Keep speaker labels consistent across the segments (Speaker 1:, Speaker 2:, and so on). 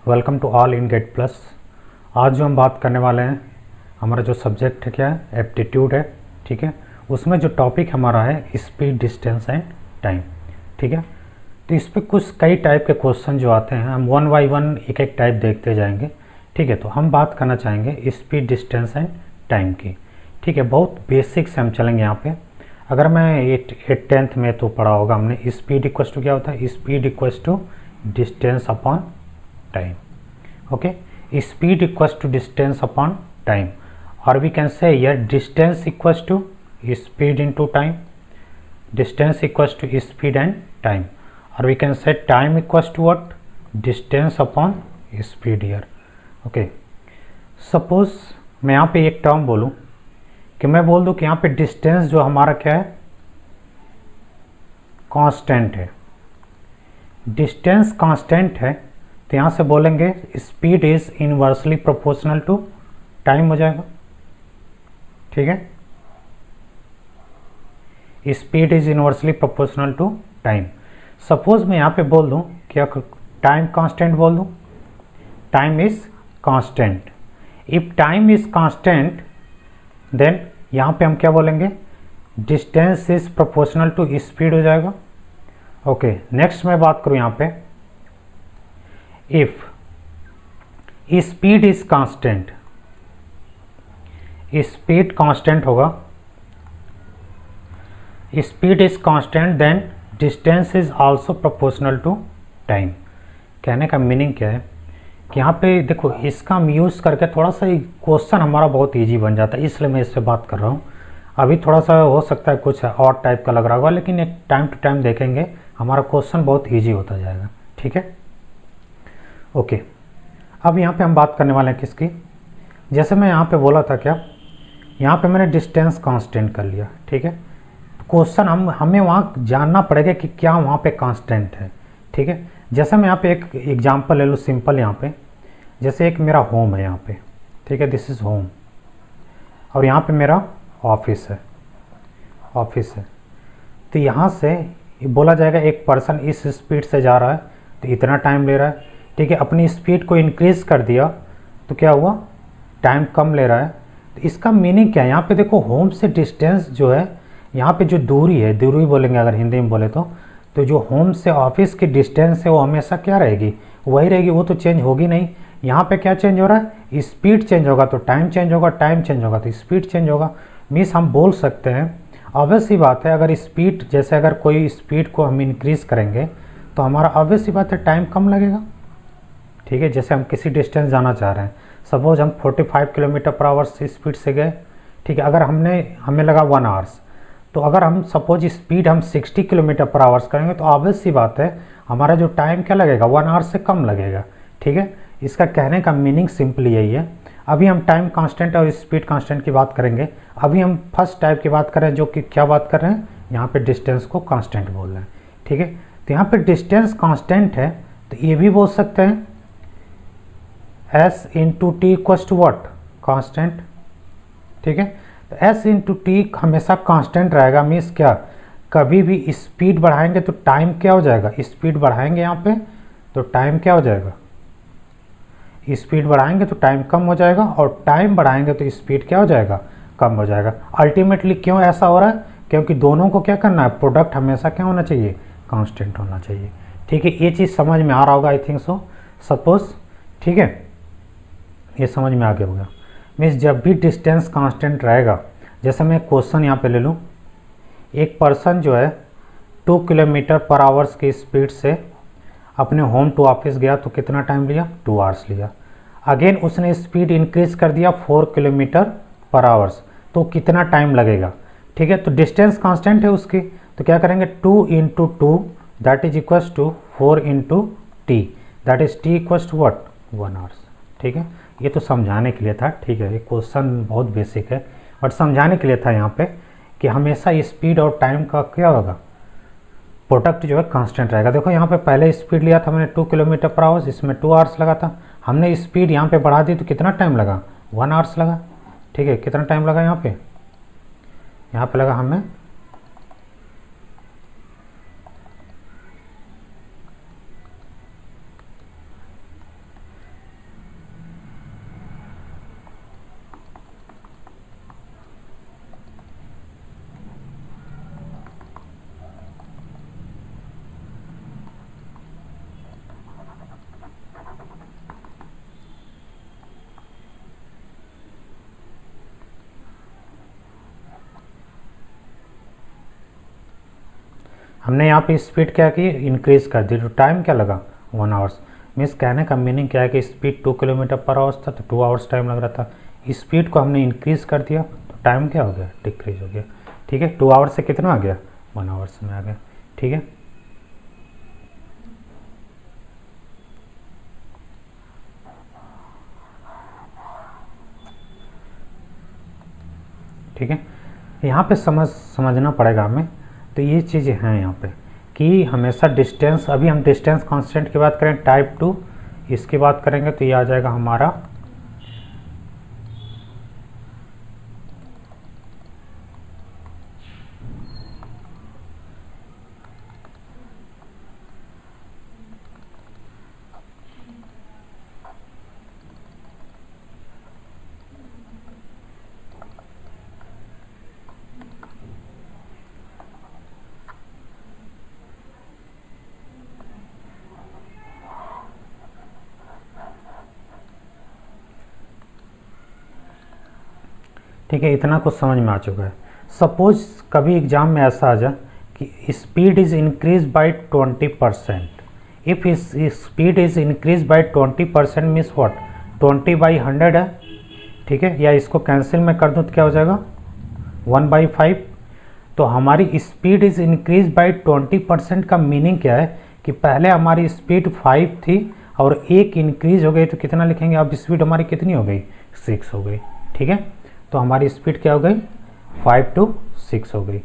Speaker 1: Welcome to all in get plus. आज जो हम बात करने वाले हैं, हमारा जो सब्जेक्ट है क्या है, एप्टीट्यूड है। ठीक है, उसमें जो टॉपिक हमारा है स्पीड, डिस्टेंस एंड टाइम। ठीक है, तो इस पर कुछ कई टाइप के क्वेश्चन जो आते हैं, हम वन बाई वन एक एक टाइप देखते जाएंगे। ठीक है, तो हम बात करना चाहेंगे स्पीड, डिस्टेंस एंड टाइम की। ठीक है, बहुत बेसिक से हम चलेंगे यहाँ पे। अगर मैं ये 10th में तो पढ़ा होगा हमने, स्पीड इक्वस टू क्या होता है, speed equals to distance upon time. Okay, speed equals to distance upon time, और we can say here distance equals to speed into time, distance equals to speed and time, और we can say time equals to what, distance upon speed here. Okay, suppose मैं यहाँ पे एक term बोलूँ कि मैं बोल दूँ कि यहाँ पे डिस्टेंस जो हमारा क्या है, कांस्टेंट है। डिस्टेंस कांस्टेंट है तो यहाँ से बोलेंगे speed is inversely proportional to time हो जाएगा। ठीक है, speed is inversely proportional to time. Suppose मैं यहाँ पे बोल दूँ क्या, टाइम कांस्टेंट बोल दूँ, time is constant. If time is constant then यहाँ पे हम क्या बोलेंगे, distance is proportional to speed हो जाएगा। ओके, नेक्स्ट मैं बात करूँ यहाँ पे, if speed is constant, speed constant होगा, speed is constant then distance is also proportional to time. कहने का मीनिंग क्या है कि यहाँ पे देखो, इसका हम यूज़ करके थोड़ा सा क्वेश्चन हमारा बहुत इजी बन जाता है, इसलिए मैं इस पर बात कर रहा हूँ। अभी थोड़ा सा हो सकता है कुछ और टाइप का लग रहा होगा, लेकिन एक टाइम टू टाइम देखेंगे हमारा क्वेश्चन बहुत ईजी होता जाएगा। ठीक है, ओके, अब यहाँ पे हम बात करने वाले हैं किसकी, जैसे मैं यहाँ पे बोला था क्या, यहाँ पे मैंने डिस्टेंस कांस्टेंट कर लिया। ठीक है, क्वेश्चन हमें वहाँ जानना पड़ेगा कि क्या वहाँ पे कांस्टेंट है। ठीक है, जैसे मैं यहाँ पे एक एग्जांपल ले लूँ सिंपल, यहाँ पे जैसे एक मेरा होम है यहाँ पे। ठीक है, दिस इज़ होम, और यहाँ पे मेरा ऑफिस है, ऑफिस है। तो यहाँ से बोला जाएगा एक पर्सन इस स्पीड से जा रहा है तो इतना टाइम ले रहा है। ठीक है, अपनी स्पीड को इंक्रीज़ कर दिया तो क्या हुआ, टाइम कम ले रहा है। तो इसका मीनिंग क्या है, यहाँ पे देखो होम से डिस्टेंस जो है, यहाँ पे जो दूरी है, दूरी बोलेंगे अगर हिंदी में बोले तो जो होम से ऑफिस की डिस्टेंस है वो हमेशा क्या रहेगी, वही रहेगी, वो तो चेंज होगी नहीं। यहाँ पे क्या चेंज हो रहा है, स्पीड चेंज होगा तो टाइम चेंज होगा, टाइम चेंज होगा तो स्पीड चेंज होगा। मीन्स हम बोल सकते हैं, ऑब्वियस सी बात है, अगर स्पीड जैसे अगर कोई स्पीड को हम इंक्रीज़ करेंगे तो हमारा ऑब्वियस सी बात है टाइम कम लगेगा। ठीक है, जैसे हम किसी डिस्टेंस जाना चाह रहे हैं, सपोज हम 45 किलोमीटर पर आवर से स्पीड से गए। ठीक है, अगर हमें लगा 1 आवर्स, तो अगर हम सपोज स्पीड हम 60 किलोमीटर पर आवर्स करेंगे तो ऑब्वियस सी बात है हमारा जो टाइम क्या लगेगा, 1 आवर से कम लगेगा। ठीक है, इसका कहने का मीनिंग सिंपली यही है। अभी हम टाइम कांस्टेंट और स्पीड कांस्टेंट की बात करेंगे। अभी हम फर्स्ट टाइप की बात कर रहे हैं, जो कि क्या बात कर रहे हैं, यहाँ पे डिस्टेंस को कांस्टेंट बोल रहे हैं। ठीक है, तो यहाँ पे डिस्टेंस कांस्टेंट है तो ये भी बोल सकते हैं s into T equals to what, constant. ठीक है, तो s इंटू टी हमेशा कांस्टेंट रहेगा। मीन्स क्या, कभी भी स्पीड बढ़ाएंगे तो टाइम क्या हो जाएगा, स्पीड बढ़ाएंगे यहाँ पे तो टाइम क्या हो जाएगा, स्पीड बढ़ाएंगे तो टाइम कम हो जाएगा, और टाइम बढ़ाएंगे तो स्पीड क्या हो जाएगा, कम हो जाएगा। अल्टीमेटली क्यों ऐसा हो रहा है, क्योंकि दोनों को क्या करना है, प्रोडक्ट हमेशा क्या होना चाहिए, कांस्टेंट होना चाहिए। ठीक है, ये चीज़ समझ में आ रहा होगा, आई थिंक सो, सपोज। ठीक है, ये समझ में आ गया होगा। मीन्स जब भी डिस्टेंस कांस्टेंट रहेगा, जैसे मैं क्वेश्चन यहाँ पे ले लूँ, एक पर्सन जो है 2 किलोमीटर पर आवर्स की स्पीड से अपने होम टू ऑफिस गया तो कितना टाइम लिया, 2 आवर्स लिया। अगेन उसने स्पीड इंक्रीज कर दिया 4 किलोमीटर पर आवर्स, तो कितना टाइम लगेगा। ठीक है, तो डिस्टेंस कांस्टेंट है उसकी, तो क्या करेंगे, 2 into 2 that is equals to 4 into T, that is T equals to what, 1 hours. ठीक है, ये तो समझाने के लिए था। ठीक है, ये क्वेश्चन बहुत बेसिक है, बट समझाने के लिए था यहाँ पे कि हमेशा स्पीड और टाइम का क्या होगा, प्रोडक्ट जो है कांस्टेंट रहेगा। देखो यहाँ पे पहले स्पीड लिया था मैंने 2 किलोमीटर पर आवर्स, इसमें 2 आवर्स लगा था। हमने स्पीड यहाँ पे बढ़ा दी तो कितना टाइम लगा, 1 आवर्स लगा। ठीक है, कितना टाइम लगा यहाँ पे लगा हमें हमने यहाँ पे स्पीड क्या की, इंक्रीज़ कर दी, तो टाइम क्या लगा 1 आवर्स। मीन्स कहने का मीनिंग क्या है कि स्पीड 2 किलोमीटर पर आवर्स था तो 2 आवर्स टाइम लग रहा था, स्पीड को हमने इंक्रीज़ कर दिया तो टाइम क्या हो गया, डिक्रीज हो गया। ठीक है, 2 आवर्स से कितना आ गया, 1 आवर्स में आ गया। ठीक है, ठीक है, यहाँ पे समझना पड़ेगा हमें। तो ये चीज़ें हैं यहाँ पे कि हमेशा डिस्टेंस, अभी हम डिस्टेंस कांस्टेंट की बात करें टाइप 2, इसकी बात करेंगे तो ये आ जाएगा हमारा ठीक है, इतना कुछ समझ में आ चुका है। सपोज कभी एग्जाम में ऐसा आ जाए कि speed is increase by 20%, if speed is increase by 20% means what, 20/100 है। ठीक है, या इसको कैंसिल में कर दूँ तो क्या हो जाएगा 1/5। तो हमारी स्पीड इज इंक्रीज बाय 20% का मीनिंग क्या है कि पहले हमारी स्पीड 5 थी और 1 इंक्रीज हो गई तो कितना लिखेंगे, अब स्पीड हमारी कितनी हो गई, 6 हो गई। ठीक है, तो हमारी स्पीड क्या हो गई, 5 to 6 हो गई।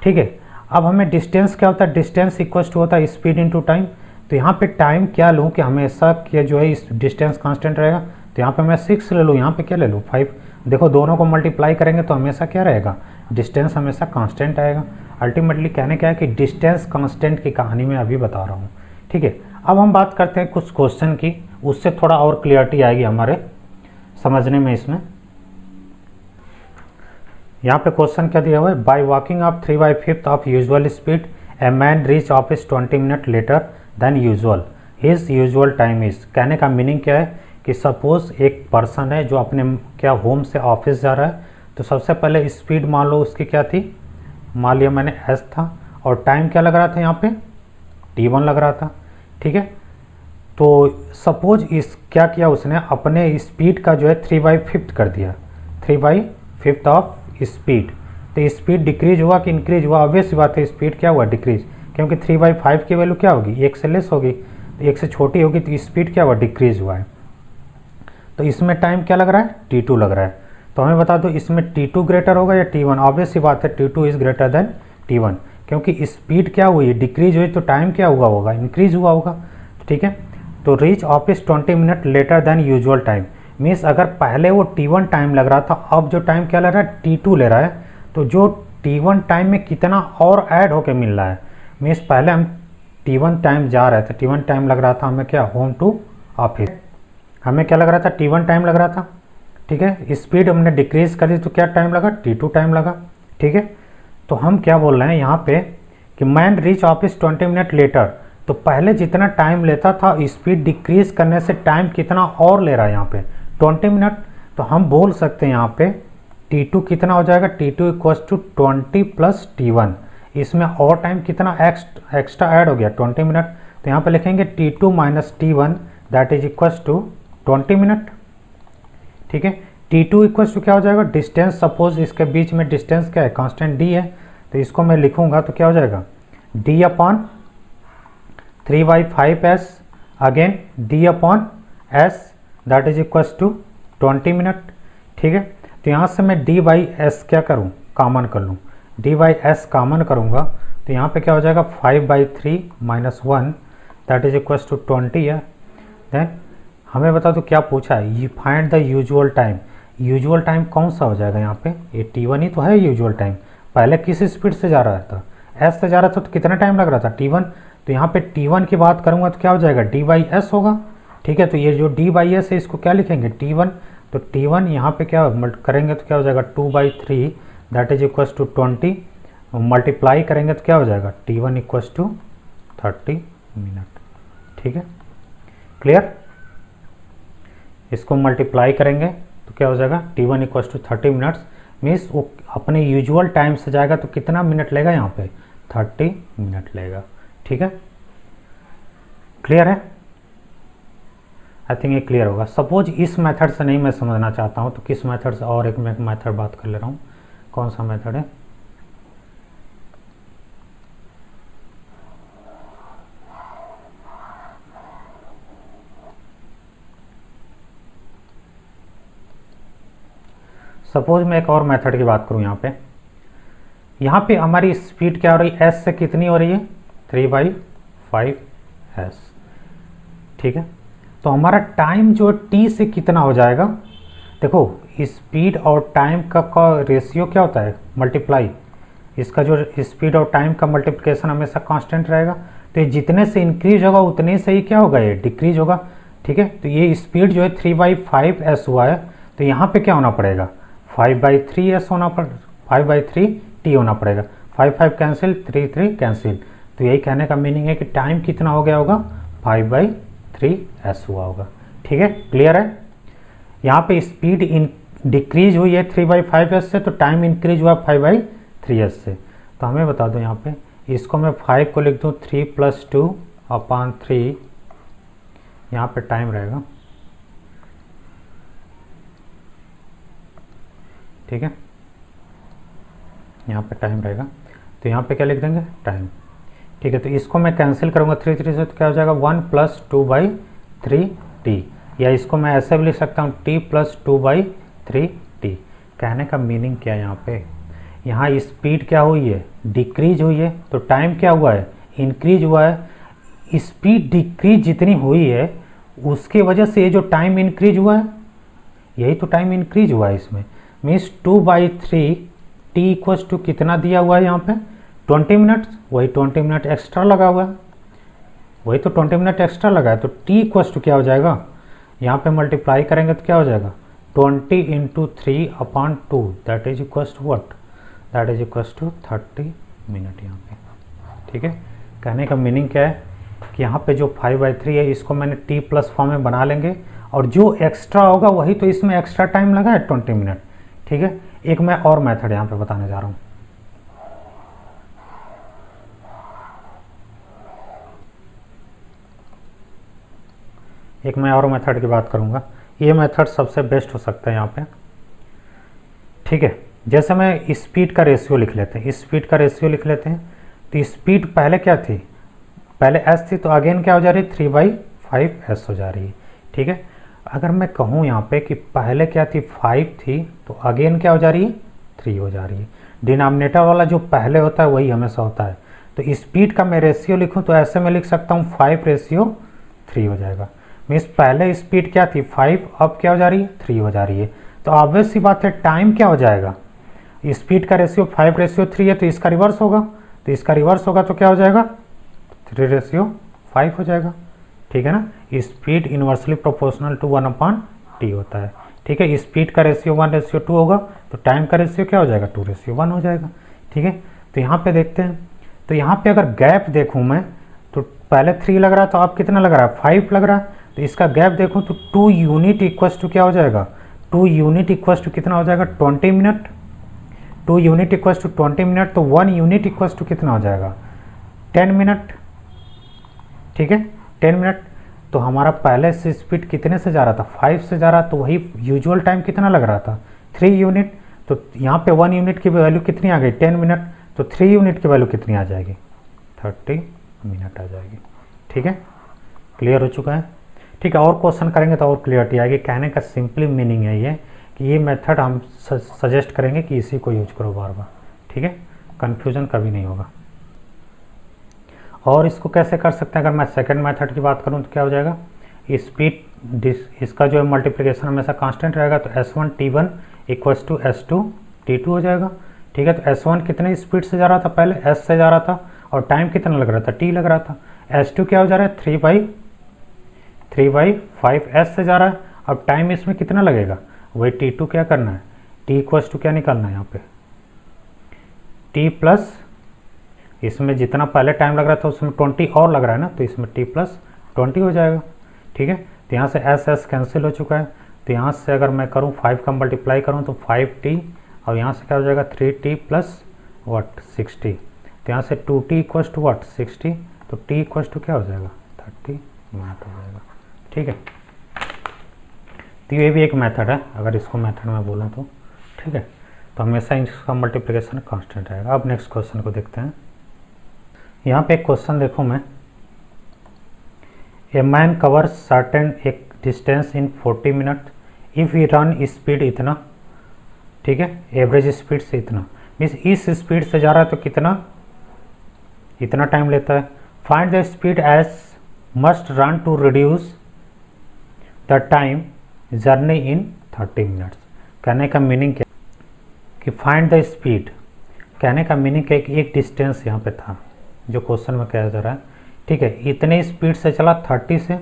Speaker 1: ठीक है, अब हमें डिस्टेंस क्या होता है, डिस्टेंस इक्वल टू होता है स्पीड इनटू टाइम। तो यहाँ पे टाइम क्या लूँ कि हमेशा क्या जो है इस डिस्टेंस कांस्टेंट रहेगा, तो यहाँ पे मैं 6 ले लूँ, यहाँ पे क्या ले लूँ 5। देखो दोनों को मल्टीप्लाई करेंगे तो हमेशा क्या रहेगा, डिस्टेंस हमेशा कांस्टेंट आएगा। अल्टीमेटली कहने क्या है कि डिस्टेंस कांस्टेंट की कहानी मैं अभी बता रहा हूँ। ठीक है, अब हम बात करते हैं कुछ क्वेश्चन की, उससे थोड़ा और क्लियरिटी आएगी हमारे समझने में। इसमें यहाँ पे क्वेश्चन क्या दिया हुआ है, by walking of 3/5 of usual speed A man reach office 20 minute later than usual, his usual time is. कहने का मीनिंग क्या है कि सपोज एक पर्सन है जो अपने क्या होम से ऑफिस जा रहा है, तो सबसे पहले स्पीड मान लो उसकी क्या थी, मान लिया मैंने s था, और टाइम क्या लग रहा था यहाँ पे t1 लग रहा था। ठीक है, तो सपोज इस क्या किया उसने, अपने स्पीड का जो है 3/5 कर दिया, 3/5 ऑफ स्पीड। तो स्पीड डिक्रीज हुआ कि इंक्रीज हुआ, ऑब्वियस सी बात है स्पीड क्या हुआ, डिक्रीज, क्योंकि 3/5 की वैल्यू क्या होगी, 1 से लेस होगी, तो 1 से छोटी होगी, तो स्पीड क्या हुआ, डिक्रीज हुआ है। तो इसमें टाइम क्या लग रहा है, t2 लग रहा है। तो हमें बता दो इसमें t2 ग्रेटर होगा या t1, ऑब्वियस सी बात है t2 is greater than t1, क्योंकि स्पीड क्या हुई, डिक्रीज हुई, तो टाइम क्या हुआ होगा, इंक्रीज हुआ होगा। ठीक है, तो reach office 20 minute later than usual time, means अगर पहले वो t1 टाइम लग रहा था, अब जो टाइम क्या लग रहा है, t2 ले रहा है, तो जो t1 टाइम में कितना और ऐड होके मिल रहा है, मीन्स पहले हम t1 टाइम जा रहे थे, t1 टाइम लग रहा था हमें क्या, होम टू ऑफिस, हमें क्या लग रहा था, t1 टाइम लग रहा था। ठीक है, स्पीड हमने डिक्रीज कर दी तो क्या टाइम लगा, t2 टाइम लगा। ठीक है, तो हम क्या बोल रहे हैं यहाँ पे कि man reach office 20 minute later, तो पहले जितना टाइम लेता था स्पीड डिक्रीज करने से टाइम कितना और ले रहा है यहाँ पे 20 मिनट। तो हम बोल सकते हैं यहाँ पे t2 कितना हो जाएगा, t2 equal to 20 plus t1, इसमें और टाइम कितना एक्स्ट्रा ऐड हो गया 20 मिनट। तो यहाँ पे लिखेंगे t2 minus t1 that is equal to 20 minute. ठीक है, t2 इक्वल टू क्या हो जाएगा, डिस्टेंस, सपोज इसके बीच में डिस्टेंस क्या है, कांस्टेंट d है, तो इसको मैं लिखूंगा तो क्या हो जाएगा d upon 3/5s, again d upon s that is equal to 20 minute. ठीक है, तो यहाँ से मैं d/s क्या करूँ, कॉमन कर लूँ, d/s कॉमन करूँगा तो यहाँ पे क्या हो जाएगा 5/3 minus 1 that is equal to 20 है। देन हमें बता दो क्या पूछा है, you find the usual time. Usual time कौन सा हो जाएगा यहाँ पे, ये t1 ही तो है यूजुअल टाइम, पहले किस स्पीड से जा रहा था, s से जा रहा था, तो कितना टाइम लग रहा था t1। तो यहाँ पे t1 की बात करूँगा तो क्या हो जाएगा d/s होगा। ठीक है, तो ये जो d/s है इसको क्या लिखेंगे t1, तो t1 यहाँ पे क्या करेंगे तो क्या हो जाएगा 2/3 that is equal to 20, multiply करेंगे तो क्या हो जाएगा t1 इक्वल टू 30 मिनट। ठीक है, क्लियर, इसको मल्टीप्लाई करेंगे तो क्या हो जाएगा t1 equal to 30 minutes, means वो अपने यूजुअल टाइम से जाएगा तो कितना मिनट लेगा यहाँ पे 30 मिनट लेगा। ठीक है, क्लियर है? आई थिंक ये क्लियर होगा। सपोज इस मेथड से नहीं मैं समझना चाहता हूँ तो किस मेथड से, और एक मैं मेथड बात कर ले रहा हूँ। कौन सा मेथड है? सपोज मैं एक और मेथड की बात करूँ। यहाँ पे हमारी स्पीड क्या हो रही है? एस से कितनी हो रही है? 3/5s। ठीक है, तो हमारा टाइम जो टी से कितना हो जाएगा? देखो, स्पीड और टाइम का रेशियो क्या होता है? मल्टीप्लाई। इसका जो स्पीड और टाइम का मल्टीप्लिकेशन हमेशा कांस्टेंट रहेगा, तो ये जितने से इंक्रीज होगा उतने से ही क्या होगा? ये डिक्रीज होगा। ठीक है, तो ये स्पीड जो है 3/5s हुआ है, तो यहाँ पे क्या होना पड़ेगा? 5/3s होना पड़ 5/3t होना पड़ेगा। 5 कैंसिल, 3 कैंसिल, तो यही कहने का मीनिंग है कि टाइम कितना हो गया होगा? 5/3s हुआ होगा। ठीक है, क्लियर है? यहाँ पे स्पीड डिक्रीज हुई है 3/5s से, तो टाइम इंक्रीज हुआ 5/3s से। तो हमें बता दो यहाँ पे, इसको मैं 5 को लिख दूँ 3 + 2/3, यहाँ पे टाइम रहेगा। ठीक है, यहाँ पे टाइम रहेगा, तो यहाँ पे क्या लिख देंगे? टाइम। ठीक है, तो इसको मैं कैंसिल करूँगा 3 से, तो क्या हो जाएगा? 1 + 2/3t, या इसको मैं ऐसे भी लिख सकता हूँ t + 2/3t। कहने का मीनिंग क्या है यहाँ पे? यहाँ स्पीड क्या हुई है? डिक्रीज हुई है, तो टाइम क्या हुआ है? इंक्रीज हुआ है। स्पीड डिक्रीज जितनी हुई है उसकी वजह से ये जो टाइम इंक्रीज हुआ है, यही तो टाइम इंक्रीज हुआ है इसमें। मीन्स 2/3 t इक्वल्स टू कितना दिया हुआ है यहाँ पे? 20 मिनट। वही 20 मिनट एक्स्ट्रा लगा हुआ है, वही तो 20 मिनट एक्स्ट्रा लगा है, तो t इक्वल्स टू क्या हो जाएगा? यहाँ पे मल्टीप्लाई करेंगे तो क्या हो जाएगा? 20 × 3/2, that is equals to what? That is equals to 30 minute यहाँ पे। ठीक है, कहने का मीनिंग क्या है कि यहाँ पे जो 5/3 है इसको मैंने t प्लस फॉर्म में बना लेंगे, और जो एक्स्ट्रा होगा वही तो इसमें एक्स्ट्रा टाइम लगा है 20 मिनट। ठीक है, एक मैं और मेथड यहाँ पे बताने जा रहा हूँ। एक मैं और मेथड की बात करूँगा, ये मेथड सबसे बेस्ट हो सकता है यहाँ पे। ठीक है, जैसे मैं स्पीड का रेशियो लिख लेते हैं, स्पीड का रेशियो लिख लेते हैं। तो स्पीड पहले क्या थी? पहले s थी, तो अगेन क्या हो जा रही है? 3/5s हो जा रही है। ठीक है, अगर मैं कहूँ यहाँ पे कि पहले क्या थी? 5 थी, तो अगेन क्या हो जा रही है? 3 हो जा रही है। डिनोमिनेटर वाला जो पहले होता है वही हमेशा होता है। तो स्पीड का मैं रेशियो लिखूँ तो ऐसे में लिख सकता हूँ 5/3 हो जाएगा। मीन्स पहले स्पीड क्या थी? 5, अब क्या हो जा रही है? 3 हो जा रही है। तो ऑब्वियस सी बात है, टाइम क्या हो जाएगा? स्पीड का रेशियो 5/3 है, तो इसका रिवर्स होगा, तो इसका रिवर्स होगा तो क्या हो जाएगा? 3/5 हो जाएगा। ठीक है ना, speed inversely proportional to 1/t होता है। ठीक है, स्पीड का रेशियो 1/2 होगा, तो टाइम का रेशियो क्या हो जाएगा? 2/1 हो जाएगा। ठीक है, तो यहाँ पे देखते हैं, तो यहाँ पे अगर गैप देखूँ मैं, तो पहले 3 लग रहा था, अब कितना लग रहा है? 5 लग रहा है। तो इसका गैप देखूँ तो 2 यूनिट इक्वल्स टू क्या हो जाएगा? 2 यूनिट इक्वल्स टू कितना हो जाएगा? 20 minute. 2 unit equals to 20 minute, तो 1 यूनिट इक्वल्स टू कितना हो जाएगा? 10 मिनट। ठीक है, 10 मिनट। तो हमारा पहले से स्पीड कितने से जा रहा था? 5 से जा रहा, तो वही यूजुअल टाइम कितना लग रहा था? 3 यूनिट। तो यहाँ पे 1 यूनिट की वैल्यू कितनी आ गई? 10 मिनट। तो 3 यूनिट की वैल्यू कितनी आ जाएगी? 30 मिनट आ जाएगी। ठीक है, क्लियर हो चुका है? ठीक है, और क्वेश्चन करेंगे तो और क्लियरिटी आएगी। कहने का सिंपली मीनिंग है ये कि ये मेथड हम सजेस्ट करेंगे कि इसी को यूज करो बार बार। ठीक है, कन्फ्यूजन कभी नहीं होगा। और इसको कैसे कर सकते हैं? अगर मैं सेकंड मेथड की बात करूं तो क्या हो जाएगा? स्पीड इसका जो है मल्टीप्लिकेशन हमेशा कांस्टेंट रहेगा, तो S1T1 इक्वल्स टू S2T2 हो जाएगा। ठीक है, तो S1 कितने स्पीड से जा रहा था? पहले S से जा रहा था, और टाइम कितना लग रहा था? T लग रहा था। S2 क्या हो जा रहा है? 3/5s से जा रहा है। अब टाइम इसमें कितना लगेगा? वही T2 क्या करना है? T इक्वल्स टू क्या निकालना है यहाँ पे? T प्लस इसमें जितना पहले टाइम लग रहा था उसमें 20 और लग रहा है ना, तो इसमें T+20 हो जाएगा। ठीक है, तो यहाँ से S कैंसिल हो चुका है, तो यहाँ से अगर मैं करूँ 5 का मल्टीप्लाई करूँ तो 5t, और यहाँ से क्या हो जाएगा? 3t + 60, तो यहाँ से 2t इक्वस टू वाट 60, तो t इक्वस टू क्या हो जाएगा 30 मिनट हो जाएगा। ठीक है, तो ये भी एक मेथड है, अगर इसको मेथड में बोलूँ तो। ठीक है, तो हमेशा इसका मल्टीप्लिकेशन कांस्टेंट रहेगा। अब नेक्स्ट क्वेश्चन को देखते हैं। यहाँ पे एक क्वेश्चन देखो मैं, ए मैन कवर सर्टेन एक distance in 40 minute if he run speed इतना, ठीक है, एवरेज स्पीड से इतना, मीन्स इस स्पीड से जा रहा है तो कितना, इतना टाइम लेता है। Find the speed as must run to reduce the time journey in 30 minutes. कहने का मीनिंग क्या कि फाइंड द स्पीड, कहने का मीनिंग क्या कि एक डिस्टेंस यहाँ पे था जो क्वेश्चन में कहा जा रहा है। ठीक है, इतने स्पीड से चला 30 से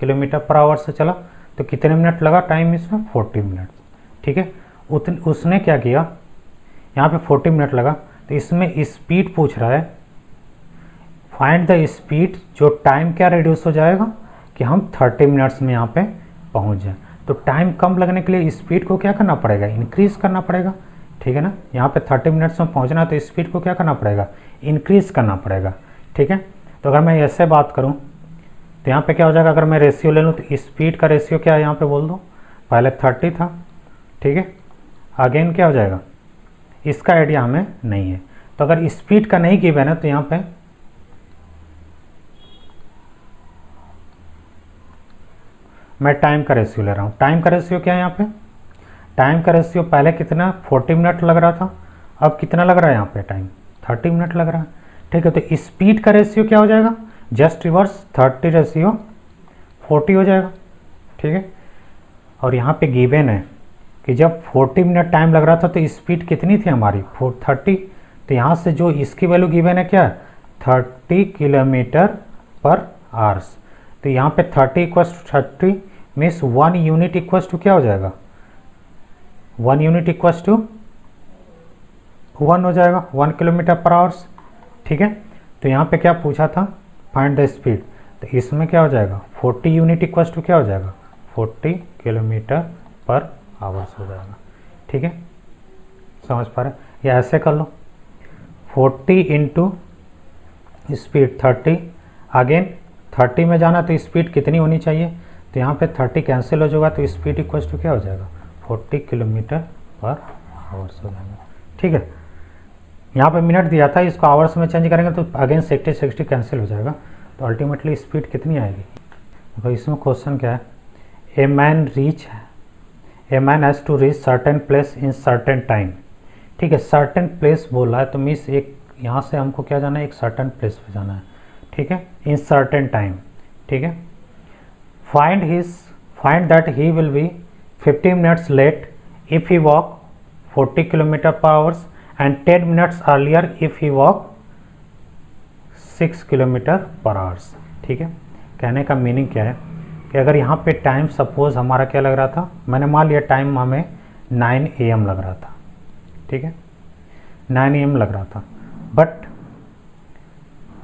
Speaker 1: किलोमीटर पर आवर से चला, तो कितने मिनट लगा टाइम इसमें 40 मिनट। ठीक है, उसने क्या किया, यहाँ पे 40 मिनट लगा, तो इसमें स्पीड पूछ रहा है। फाइंड द स्पीड, जो टाइम क्या रिड्यूस हो जाएगा कि हम 30 मिनट्स में यहाँ पे पहुँच जाए। तो टाइम कम लगने के लिए स्पीड को क्या करना पड़ेगा, इंक्रीज़ करना पड़ेगा। ठीक है ना, यहाँ पे 30 मिनट्स में पहुँचना है तो स्पीड को क्या करना पड़ेगा, इंक्रीज़ करना पड़ेगा। ठीक है, तो अगर मैं ऐसे बात करूँ तो यहाँ पे क्या हो जाएगा, अगर मैं रेशियो ले लूँ तो स्पीड का रेशियो क्या है यहाँ पे बोल दो, पहले 30 था। ठीक है, अगेन क्या हो जाएगा, इसका आइडिया हमें नहीं है। तो अगर स्पीड का नहीं गिवन है तो यहाँ पे मैं टाइम का रेशियो ले रहा हूँ। टाइम का रेशियो क्या है यहाँ पे, टाइम का रेशियो पहले कितना 40 मिनट लग रहा था, अब कितना लग रहा है यहाँ पे टाइम 30 मिनट लग रहा है। ठीक है, तो स्पीड का रेशियो क्या हो जाएगा, जस्ट रिवर्स 30 रेशियो 40 हो जाएगा। ठीक है, और यहाँ पे गिवन है कि जब 40 मिनट टाइम लग रहा था तो स्पीड कितनी थी हमारी 30, तो यहाँ से जो इसकी वैल्यू गिवन है क्या है 30 किलोमीटर पर आवर्स। तो यहाँ पे 30 equals to 30 means 1 unit equals to क्या हो जाएगा, 1 यूनिट इक्वस टू 1 हो जाएगा, 1 किलोमीटर पर आवर्स। ठीक है, तो यहाँ पे क्या पूछा था, फाइंड द स्पीड, तो इसमें क्या हो जाएगा 40 यूनिट इक्वस टू क्या हो जाएगा 40 किलोमीटर पर आवर्स हो जाएगा। ठीक है, समझ पा रहे, या ऐसे कर लो 40 इंटू स्पीड 30, अगेन 30 में जाना तो स्पीड कितनी होनी चाहिए, तो यहाँ पे 30 कैंसिल हो जाएगा तो स्पीड इक्वस टू क्या हो जाएगा 40 किलोमीटर पर आवर्स हो जाएगा। ठीक है, यहाँ पे मिनट दिया था, इसको आवर्स में चेंज करेंगे तो अगेन 60 कैंसिल हो जाएगा, तो अल्टीमेटली स्पीड कितनी आएगी। देखो इसमें क्वेश्चन क्या है, a man has to reach certain place in certain time. ठीक है, सर्टेन प्लेस बोला है तो मीन्स एक यहाँ से हमको क्या जाना है, एक सर्टेन प्लेस पे जाना है। ठीक है, इन सर्टेन टाइम। ठीक है, find that he will be 15 minutes late if he walk 40 kilometre per hours and 10 minutes earlier if he walk 6 kilometre per hours. ठीक है, कहने का मीनिंग क्या है कि अगर यहाँ पे टाइम सपोज हमारा क्या लग रहा था, मैंने मान लिया टाइम हमें 9 AM लग रहा था। ठीक है, 9 AM लग रहा था, बट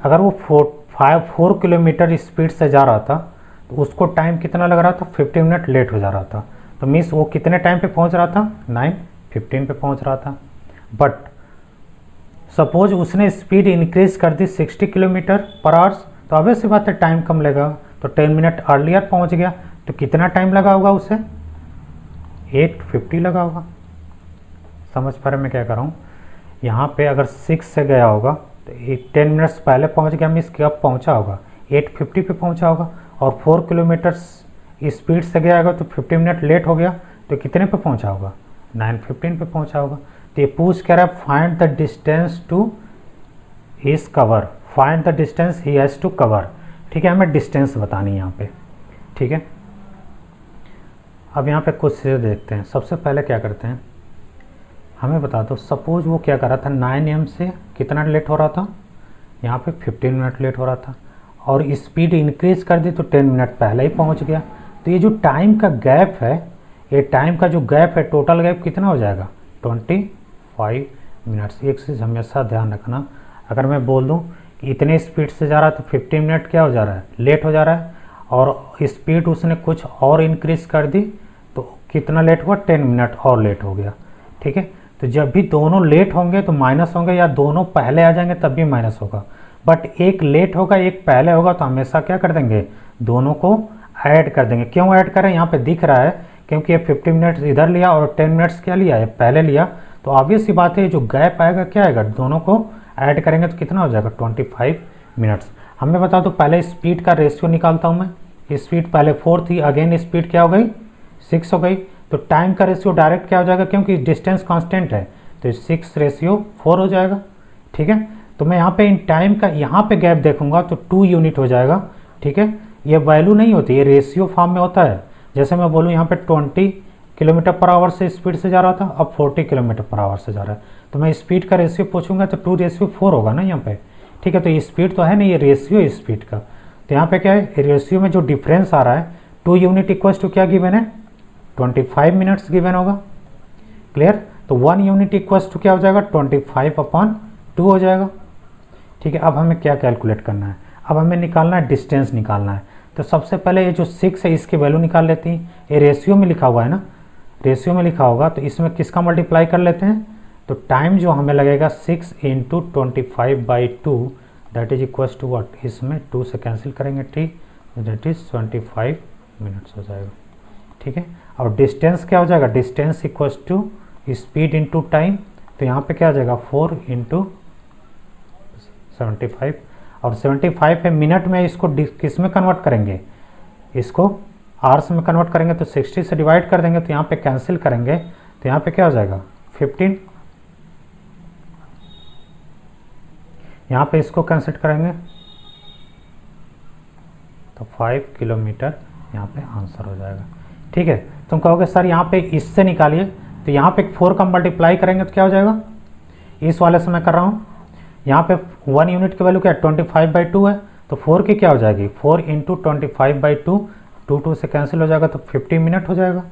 Speaker 1: अगर वो 4 किलोमीटर स्पीड से जा रहा था तो उसको टाइम कितना लग रहा था 15 मिनट लेट हो जा रहा था। तो मीन्स वो कितने टाइम पे पहुंच रहा था 9:15 पे पहुंच रहा था। बट सपोज उसने स्पीड इंक्रीज कर दी 60 किलोमीटर पर आवर्स, तो ऑब्वियस सी बात है टाइम कम लगेगा, तो 10 मिनट अर्लियर पहुंच गया, तो कितना टाइम लगा होगा उसे 8:50 लगा होगा। समझ पा रहे मैं क्या कर रहा हूँ, यहाँ पे अगर 6 से गया होगा तो 10 मिनट्स पहले पहुँच गया, मीन्स कब पहुँचा होगा 8:50 पे पहुँचा होगा, और 4 किलोमीटर स्पीड से गया होगा तो 50 मिनट लेट हो गया, तो कितने पे पहुँचा होगा 9:15 पे पहुँचा होगा। तो ये पूछ कह रहा है find the distance to his cover, find the distance he has to cover. ठीक है, हमें डिस्टेंस बतानी है यहाँ पे। ठीक है, अब यहाँ पे कुछ चीज़ें देखते हैं। सबसे पहले क्या करते हैं, हमें बता दो सपोज वो क्या कर रहा था 9 AM से कितना लेट हो रहा था, यहाँ पे 15 मिनट लेट हो रहा था, और स्पीड इंक्रीज कर दी तो 10 मिनट पहले ही पहुँच गया। तो ये जो टाइम का गैप है, ये टाइम का जो गैप है टोटल गैप कितना हो जाएगा 25 मिनट्स। एक चीज़ हमेशा ध्यान रखना, अगर मैं बोल दूँ कि इतने स्पीड से जा रहा है तो 15 मिनट क्या हो जा रहा है लेट हो जा रहा है, और स्पीड उसने कुछ और इंक्रीज कर दी तो कितना लेट हुआ 10 मिनट और लेट हो गया। ठीक है, तो जब भी दोनों लेट होंगे तो माइनस होंगे, या दोनों पहले आ जाएंगे तब भी माइनस होगा। बट एक लेट होगा एक पहले होगा तो हमेशा क्या कर देंगे, दोनों को ऐड कर देंगे। क्यों ऐड करें, यहाँ पे दिख रहा है क्योंकि ये 50 मिनट्स इधर लिया और 10 मिनट्स क्या लिया है, पहले लिया। तो ऑब्वियस सी बात है जो गैप आएगा क्या आएगा, दोनों को ऐड करेंगे तो कितना हो जाएगा 25 मिनट्स। हमें बता दो पहले स्पीड का रेशियो निकालता हूँ मैं। स्पीड पहले 4 थी, अगेन स्पीड क्या हो गई 6 हो गई। तो टाइम का रेशियो डायरेक्ट क्या हो जाएगा, क्योंकि डिस्टेंस कांस्टेंट है तो 6:4 हो जाएगा। ठीक है, तो मैं यहाँ पे इन टाइम का यहाँ पे गैप देखूंगा तो 2 यूनिट हो जाएगा। ठीक है, ये वैल्यू नहीं होती, ये रेशियो फॉर्म में होता है। जैसे मैं बोलूँ यहाँ पे 20 किलोमीटर पर आवर से स्पीड से जा रहा था, अब 40 किलोमीटर पर आवर से जा रहा है, तो मैं स्पीड का रेशियो पूछूंगा तो 2:4 होगा ना यहाँ पे। ठीक है, तो ये स्पीड तो है नहीं, ये रेशियो स्पीड का। तो यहाँ पे क्या है, रेशियो में जो डिफरेंस आ रहा है 2 यूनिट इक्वल्स टू क्या गिवन है, 25 मिनट्स गिवन होगा। क्लियर, तो 1 यूनिट इक्वल्स टू क्या हो जाएगा 25/2 हो जाएगा। ठीक है, अब हमें क्या कैलकुलेट करना है, अब हमें निकालना है डिस्टेंस निकालना है। तो सबसे पहले ये जो 6 है इसकी वैल्यू निकाल लेते हैं। ये रेशियो में लिखा हुआ है ना, रेशियो में लिखा होगा तो इसमें किसका मल्टीप्लाई कर लेते हैं। तो टाइम जो हमें लगेगा 6 × 25/2 that is equals to what, इसमें 2 से कैंसिल करेंगे टी, दैट इज 25 मिनट्स हो जाएगा। ठीक है, और डिस्टेंस क्या हो जाएगा, distance equals to speed into time. तो यहाँ पे क्या आ जाएगा 4 × 75, और 75 है मिनट में, इसको किस में कन्वर्ट करेंगे, इसको आवर्स में कन्वर्ट करेंगे तो 60 से डिवाइड कर देंगे। तो यहाँ पे कैंसिल करेंगे तो यहाँ पे क्या हो जाएगा 15, यहाँ पे इसको कैंसिल करेंगे तो 5 किलोमीटर यहाँ पे आंसर हो जाएगा। ठीक है, तुम कहोगे सर यहाँ पे इससे निकालिए, तो यहाँ पे 4 का मल्टीप्लाई करेंगे तो क्या हो जाएगा, इस वाले से मैं कर रहा हूँ। यहाँ पे 1 यूनिट की वैल्यू क्या है 25/2 है, तो 4 की क्या हो जाएगी 4 × 25/2, 2 से कैंसिल हो जाएगा तो 50 मिनट हो जाएगा।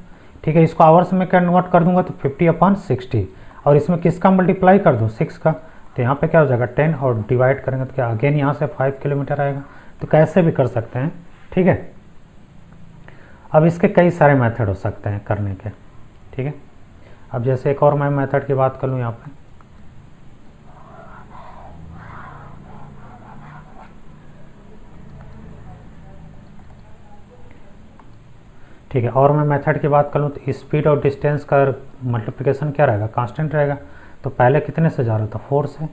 Speaker 1: ठीक है, इसको आवर्स में कन्वर्ट कर दूंगा तो 50/60, और इसमें किसका मल्टीप्लाई कर दूँ 6 का, तो यहाँ पे क्या हो जाएगा 10, और डिवाइड करेंगे तो क्या अगेन यहाँ से 5 किलोमीटर आएगा। तो कैसे भी कर सकते हैं। ठीक है, अब इसके कई सारे मेथड हो सकते हैं करने के। ठीक है, अब जैसे एक और मैं मेथड की बात कर लूँ यहाँ पे, ठीक है, और मैं मेथड की बात करूँ तो स्पीड और डिस्टेंस का मल्टीप्लिकेशन क्या रहेगा, कांस्टेंट रहेगा। तो पहले कितने से जा रहा था 4 से।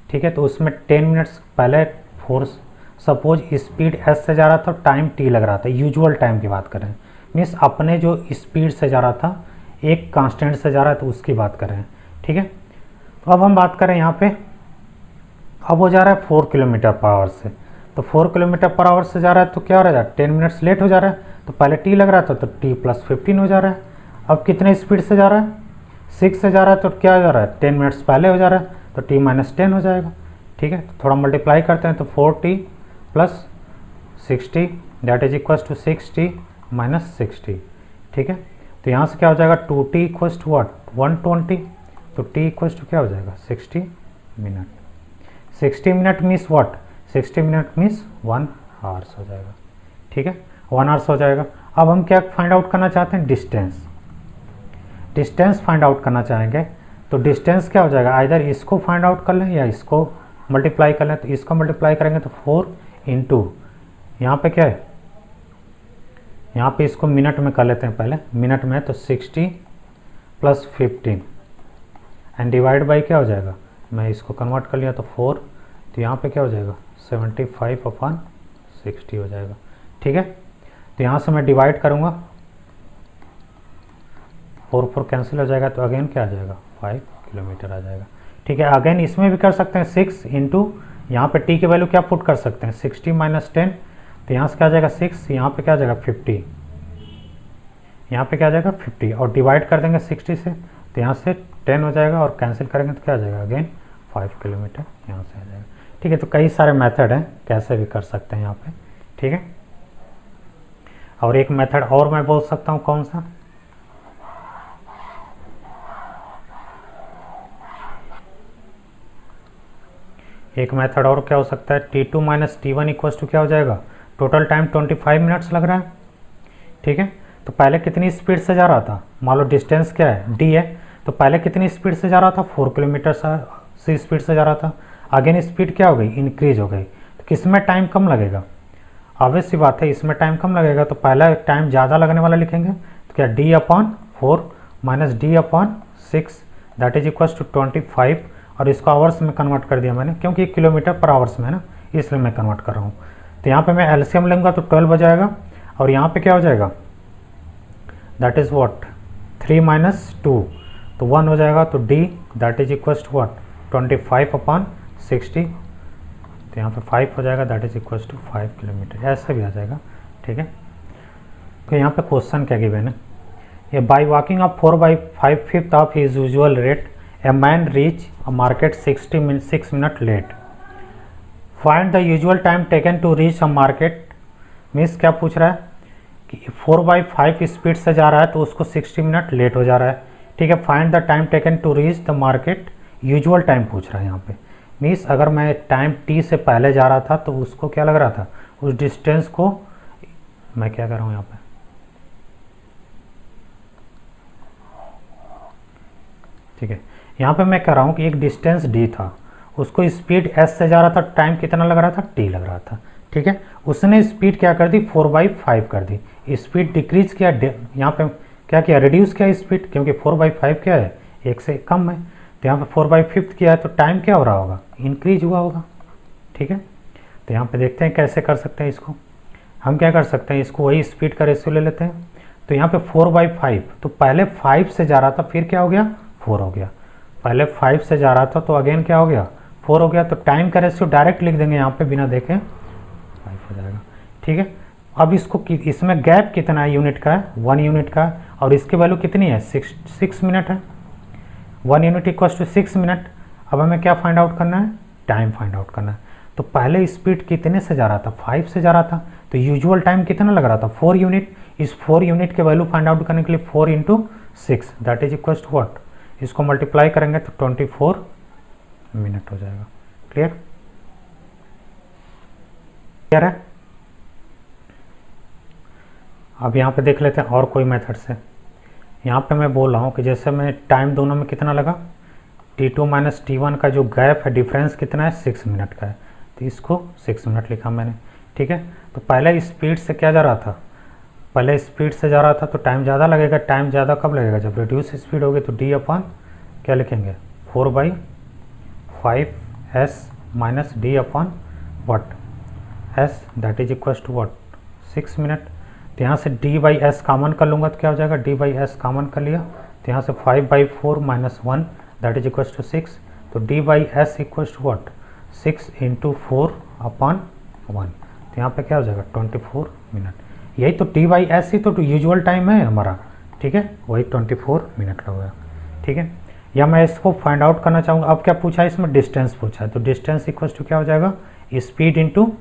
Speaker 1: ठीक है, तो उसमें 10 मिनट्स पहले 4, सपोज स्पीड s से जा रहा था, टाइम t लग रहा था, यूजुअल टाइम की बात करें, मीन्स अपने जो स्पीड से जा रहा था एक कांस्टेंट से जा रहा है तो उसकी बात करें। ठीक है, तो अब हम बात करें यहाँ पे, अब वो जा रहा है 4 किलोमीटर पर आवर से, तो 4 किलोमीटर पर आवर से जा रहा है तो क्या हो रहा है 10 मिनट्स लेट हो जा रहा है। तो पहले t लग रहा था तो t + 15 हो जा रहा है। अब कितने स्पीड से जा रहा है 6 से जा रहा है तो क्या हो जा रहा है 10 मिनट्स पहले हो जा रहा है, तो t - 10 हो जाएगा। ठीक है, तो थोड़ा मल्टीप्लाई करते हैं तो 4t + 60 that is equals to 6t - 60। ठीक है, तो यहाँ से क्या हो जाएगा 2t इक्वल्स टू व्हाट 120, तो t इक्वल्स टू क्या हो जाएगा 60 minute. 60 minute means what, 60 minute means 1 hours हो जाएगा। ठीक है, 1 आवर्स हो जाएगा। अब हम क्या फाइंड आउट करना चाहते हैं, डिस्टेंस। डिस्टेंस फाइंड आउट करना चाहेंगे तो डिस्टेंस क्या हो जाएगा, आइदर इसको फाइंड आउट कर लें या इसको मल्टीप्लाई कर लें। तो इसको मल्टीप्लाई करेंगे तो 4 × यहाँ पे क्या है, यहाँ पे इसको मिनट में कर लेते हैं पहले, मिनट में तो 60 + 15 एंड डिवाइड बाई क्या हो जाएगा, मैं इसको कन्वर्ट कर लिया तो 4, तो यहाँ पे क्या हो जाएगा 75/60 हो जाएगा। ठीक है, तो यहाँ से मैं डिवाइड करूँगा, 4 कैंसिल हो जाएगा तो अगेन क्या आ जाएगा 5 किलोमीटर आ जाएगा। ठीक है, अगेन इसमें भी कर सकते हैं 6 × यहाँ पे t की वैल्यू क्या पुट कर सकते हैं 60 - 10, तो यहाँ से क्या आ जाएगा 6, यहाँ पे क्या आ जाएगा 50, यहाँ पे क्या आ जाएगा 50, और डिवाइड कर देंगे 60 से तो यहाँ से 10 हो जाएगा, और कैंसिल करेंगे तो क्या आ जाएगा अगेन 5 किलोमीटर यहाँ से आ जाएगा। ठीक है, तो कई सारे मेथड हैं कैसे भी कर सकते हैं यहाँ पे। ठीक है, और एक मेथड और मैं बोल सकता हूँ कौन सा, एक मेथड और क्या हो सकता है, t2 - t1 इक्वल्स टू क्या हो जाएगा, टोटल टाइम 25 मिनट्स लग रहा है। ठीक है, तो पहले कितनी स्पीड से जा रहा था, मान लो डिस्टेंस क्या है d है, तो पहले कितनी स्पीड से जा रहा था, 4 किलोमीटर से स्पीड से जा रहा था। अगेन स्पीड क्या हो गई, इंक्रीज हो गई। तो किस में टाइम कम लगेगा, ऑब्वियस सी बात है इसमें टाइम कम लगेगा। तो पहला टाइम ज़्यादा लगने वाला लिखेंगे, तो क्या d/4 minus d/6 that is equal to 25, और इसको आवर्स में कन्वर्ट कर दिया मैंने, क्योंकि किलोमीटर पर आवर्स में है ना, इसलिए मैं कन्वर्ट कर रहा हूँ। तो यहाँ पे मैं एलसीएम लूँगा तो 12 हो जाएगा, और यहाँ पे क्या हो जाएगा, दैट इज़ व्हाट 3 माइनस 2, तो 1 हो जाएगा। तो d that is equal to what 25/60, तो यहाँ पे 5 हो जाएगा, that is equal to 5 kilometre, ऐसा भी आ जाएगा। ठीक है, तो यहाँ पे क्वेश्चन क्या गिवन है, ये by walking up 4/5 of his usual rate a man reach a market 6 minute late, find the usual time taken to reach a market. Means क्या पूछ रहा है कि 4/5 स्पीड से जा रहा है तो उसको 60 मिनट लेट हो जा रहा है। ठीक है, find the time taken to reach the market, usual time पूछ रहा है यहाँ पे। मीन्स अगर मैं टाइम t से पहले जा रहा था तो उसको क्या लग रहा था, उस डिस्टेंस को, मैं क्या कर रहा हूँ यहाँ पे, ठीक है, यहाँ पे मैं कह रहा हूँ कि एक डिस्टेंस d था, उसको स्पीड s से जा रहा था, टाइम कितना लग रहा था, t लग रहा था। ठीक है, उसने स्पीड क्या कर दी, 4/5 कर दी, स्पीड डिक्रीज किया, यहाँ पे क्या किया, रिड्यूस किया स्पीड, क्योंकि 4/5 क्या है, 1 से कम है। तो यहाँ पे 4/5 किया है तो टाइम क्या हो रहा होगा, इंक्रीज हुआ होगा। ठीक है, तो यहाँ पे देखते हैं कैसे कर सकते हैं इसको। हम क्या कर सकते हैं, इसको वही स्पीड का रेशियो ले लेते हैं। तो यहाँ पे 4/5, तो पहले 5 से जा रहा था, फिर क्या हो गया, 4 हो गया। पहले 5 से जा रहा था तो अगेन क्या हो गया, 4 हो गया। तो टाइम का रेशियो डायरेक्ट लिख देंगे यहाँ पे बिना देखे, 5 हो जाएगा। ठीक है, अब इसको इसमें गैप कितना है, यूनिट का है, 1 यूनिट का है, और इसकी वैल्यू कितनी है, 6 मिनट है। 1 यूनिट इक्वल टू 6 मिनट। अब हमें क्या फाइंड आउट करना है, टाइम फाइंड आउट करना है। तो पहले स्पीड कितने से जा रहा था, 5 से जा रहा था, तो यूजुअल टाइम कितना लग रहा था, 4 यूनिट। इस 4 यूनिट के वैल्यू फाइंड आउट करने के लिए 4 × 6 that is equal to what, इसको मल्टीप्लाई करेंगे तो 24 मिनट हो जाएगा। क्लियर, क्लियर है। अब यहाँ पे देख लेते हैं और कोई मेथड से। यहाँ पे मैं बोल रहा हूँ कि जैसे मैं टाइम दोनों में कितना लगा, t2 माइनस t1 का जो गैप है, डिफरेंस कितना है, 6 मिनट का है, तो इसको 6 मिनट लिखा मैंने। ठीक है, तो पहले स्पीड से क्या जा रहा था, पहले स्पीड से जा रहा था तो टाइम ज़्यादा लगेगा। टाइम ज़्यादा कब लगेगा, जब रिड्यूस स्पीड होगी। तो d/ क्या लिखेंगे, 4/5s minus d/ what s that is equal to what 6 minute. तो यहाँ से d/s कॉमन कर लूँगा तो क्या हो जाएगा, d/s कॉमन कर लिया, तो यहाँ से 5/4 minus 1 that is equal to 6। तो d/s इक्वल टू व्हाट 6 × 4/1। तो यहाँ पे क्या हो जाएगा, 24 मिनट। यही तो d/s ही तो यूजुअल टाइम है हमारा। ठीक है, वही 24 मिनट का होगा। ठीक है, या मैं इसको फाइंड आउट करना चाहूँगा। अब क्या पूछा है इसमें, डिस्टेंस पूछा है, तो डिस्टेंस इक्वल टू क्या हो जाएगा, speed into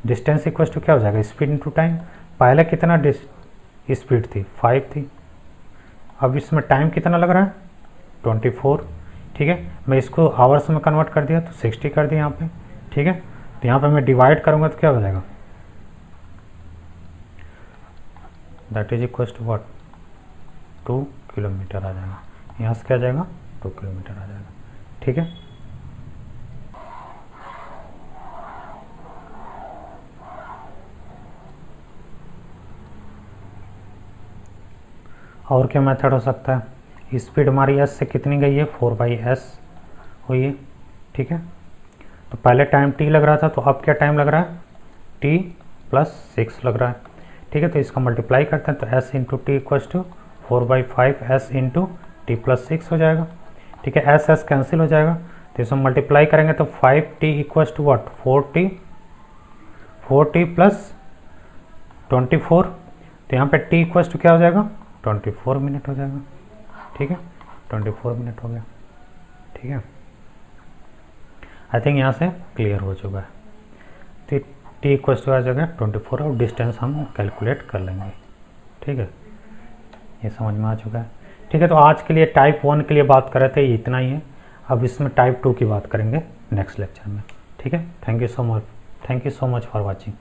Speaker 1: distance equal to क्या हो जाएगा, स्पीड इंटू टाइम। पहले कितना स्पीड थी, 5 थी, अब इसमें टाइम कितना लग रहा है, 24। ठीक है, मैं इसको आवर्स में कन्वर्ट कर दिया तो 60 कर दिया यहाँ पे। ठीक है, तो यहाँ पे मैं डिवाइड करूँगा तो क्या हो जाएगा, that is equal to what 2 kilometre आ जाएगा। यहाँ से क्या आ जाएगा, 2 किलोमीटर आ जाएगा। ठीक है, और क्या मेथड हो सकता है, स्पीड हमारी s से कितनी गई है, 4/s हुई है। ठीक है, तो पहले टाइम t लग रहा था, तो अब क्या टाइम लग रहा है, t+6 लग रहा है। ठीक है, तो इसका मल्टीप्लाई करते हैं तो s × t equal to 4/5s × t+6 हो जाएगा। ठीक है, s कैंसिल हो जाएगा, तो इसमें मल्टीप्लाई करेंगे तो 5t equal to what 4t + 24। तो यहाँ पे t इक्वल टू क्या हो जाएगा, 24 मिनट हो जाएगा। ठीक है, 24 मिनट हो गया। ठीक है, आई थिंक यहाँ से क्लियर हो चुका है। तो t इक्वल टू आ जाएगा 24 और डिस्टेंस हम कैलकुलेट कर लेंगे। ठीक है, ये समझ में आ चुका है। ठीक है, तो आज के लिए टाइप 1 के लिए बात कर रहे थे, ये इतना ही है। अब इसमें टाइप 2 की बात करेंगे नेक्स्ट लेक्चर में। ठीक है, thank you so much for watching.